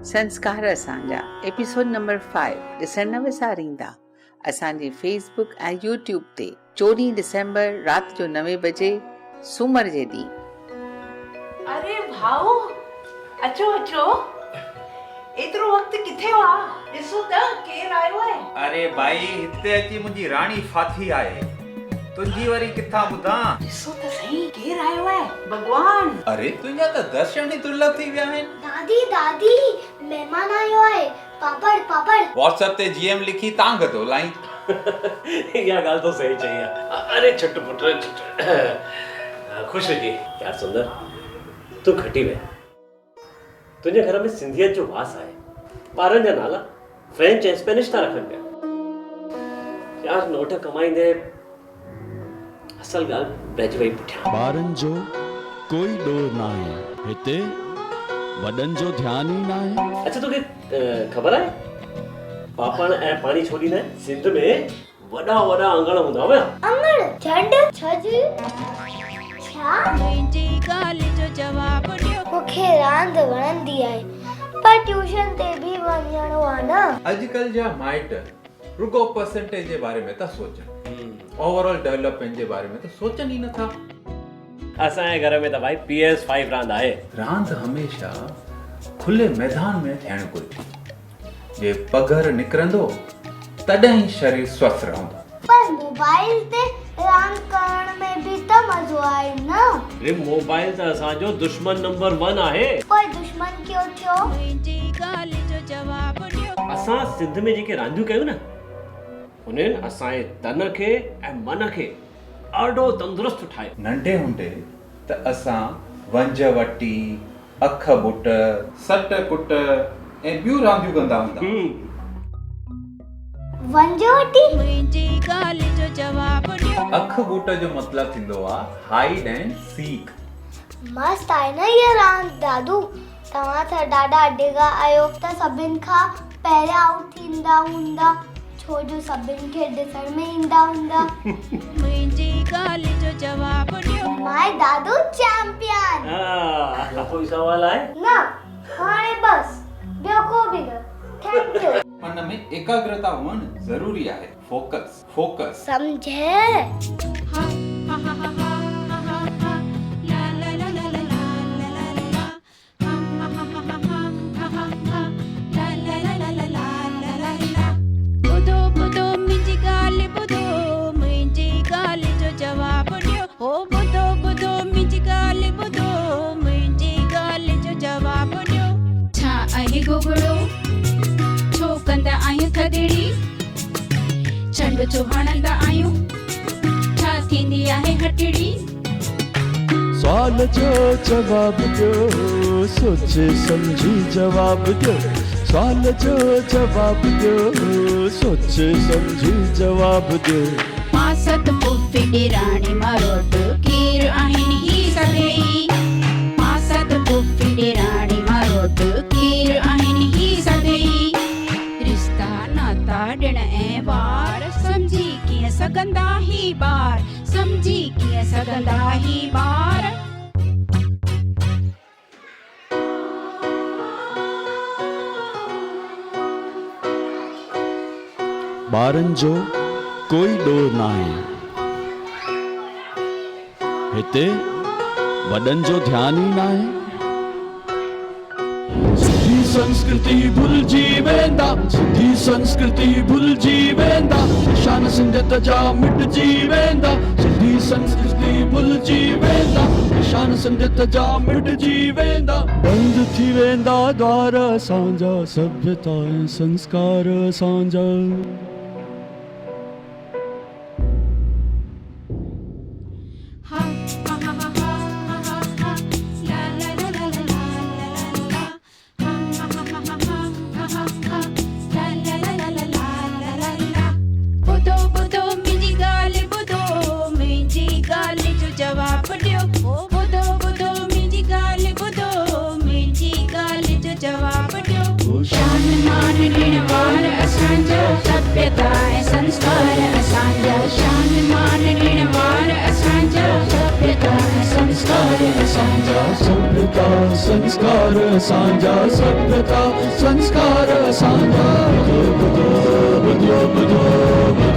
संस्कार असांजा episode number 5 ॾिसण न विसारींदा असांजे फेसबुक ऐं यूट्यूब ते 14 डिसेंबर राति जो 9 बजे सूमर जे ॾींहुं। अरे भाऊ अचो अचो, एतिरो वक़्तु किथे हुआ? ॾिसो त केरु आयो आहे। अरे भाई हिते अची मुंहिंजी राणी फाथी आहे, तुंहिंजी वरी किथां ॿुधां। ॾिसो त सही केरु आयो आहे। भगवान, अरे तुंहिंजा त दर्शन ई दुर्लभ थी विया आहिनि। दादी दादी महिमान आयो आहे। पापड़ पापड़ व्हाट्सएप ते जीएम लिखी तांग थो लाई। इहा ॻाल्हि तो सही चई आहे। अरे छुट पुट खुश रहिजे यार। सुंदर तूं खटी वे, तुंहिंजे घर में सिंधियत जो वास आहे। ॿारनि जा नाला फ्रेंच ऐं स्पेनिश था रखनि पिया यार। नोट कमाईंदे असल ॻाल्हि रहिजी वई पुठियां। ॿारनि जो कोई ॾोह न आहे हिते, वॾनि जो ध्यानु ई न आहे। अच्छा तोखे ख़बर आहे पापड़ ऐं पाणी छो ॾींदा आहिनि? सिंध में वॾा वॾा अंगण हूंदा हुआ। अंगण झंड छजी छा? मुंहिंजी ॻाल्हि जो जवाबु ॾियो। मूंखे रांदि वणंदी आहे पर ट्यूशन ते बि वञणो आहे न। अॼुकल्ह जा माइट रुगो परसेंटेज जे बारे में था सोचनि, ओवरऑल डेवलपमेंट जे बारे में त सोचनि ई नथा। असांजे घर में त भाई PS5 रांदि आहे। रांदि हमेशा खुले मैदान में थियणु घुरिजे। जे पघर निकिरंदो तॾहिं ई शरीर स्वस्थ रहंदो। पर मोबाइल ते रांदि करण में बि त मज़ो आहे न। अरे मोबाइल त असांजो दुश्मन नंबर 1 आहे। कोई दुश्मन क्यों थियो? मुंहिंजी ॻाल्हि जो जवाबु ॾियो। असां सिंध में जेके रांदियूं कयूं न, उन्हनि असांजे तन खे ऐं मन खे ॾाढो तंदुरुस्त ठाहियो। नंढे हूंदे त असां वंज वटी, अख बुट, सट कुट ऐं ॿियूं रांदियूं कंदा हूंदा। वंजो वटी मुंहिंजी ॻाल्हि जो जवाबु ॾियो। अख बूट जो मतिलबु थींदो आहे हाइड एंड सीक। मस्त आहे न इहा रांदि दादू। तव्हां त ॾाढा डिगा आहियो त सभिनि खां पहिरियां आउट थींदा हूंदा, छो जो सभिनि खे ॾिसण में ईंदा हूंदा। मुंहिंजी ॻाल्हि जो जवाबु ॾियो। My Dadu champion. ॿियो कोई सवाल आहे? न हाणे बस, ॿियो को बि न। Thank U. मन में एकाग्रता हुअणु ज़रूरी आहे। Focus focus. समझे? हा हा हा हा हा हा हा ला ला ला ला ला ला ला ला हा हा हा हा हा हा हा ला ला ला ला ला ला ला ला। ॿुधो ॿुधो मुंहिंजी ॻाल्हि ॿुधो, मुंहिंजी ॻाल्हि जो जवाबु ॾियो। हो ॿुधो ॿुधो मुंहिंजी ॻाल्हि ॿुधो, मुंहिंजी ॻाल्हि जो जवाबु ॾियो। छा आहे गोगड़ो? छो कंदा आहियूं थदड़ी? चंड छो हणंदा आहियूं? छा थींदी आहे हटड़ी? सवाल जो जवाब ॾियो, सोचे समझी जवाब ॾियो। सवाल जो जवाब ॾियो, सोचे समझी जवाब ॾियो। मां सत पुफी ॾेराणी मरोट केरु आहिनि ही सभई? मां सत पुफी ॾेराणी मरोट केरु आहिनि ही सभई? रिश्ता नाता ॾिण ऐं वार समझी कीअं सघंदा ही ॿार? समझी कीअं सघंदा ही ॿार? ॿारनि जो कोई ॾोह न आहे हिते, वॾनि जो ध्यानु ई न आहे। सिंधी संस्कृति भुलिजी वेंदा, सिंधी संस्कृति भुलिजी वेंदा, निशान सिंधियत जा मिटिजी वेंदा। सिंधी संस्कृति भुलिजी वेंदा, निशान सिंधियत जा मिटिजी वेंदा। बंदि थी वेंदा द्वार असांजा, सभ्यता ऐं संस्कार असांजा। हा हा हा हा हा हा हा ला ला ला ला ला ला ला हा हा हा हा हा हा हा ला ला ला ला ला ला ला। ॿुधो ॿुधो मुंहिंजी ॻाल्हि ॿुधो, मुंहिंजी ॻाल्हि जो जवाबु ॾियो। ॿुधो ॿुधो मुंहिंजी ॻाल्हि ॿुधो, मुंहिंजी ॻाल्हि जो जवाबु ॾियो। शान मान ॾिण वार असांजो, सभ्यता ऐं संस्कार असांजा। शान मान ॾिण वार असांजो, सभ्यता ऐं संस्कार असांजा। सांजा सभ्यता संस्कार सांजा सभ्यता संस्कार सांजा बुधो बुधो बुधो बुधो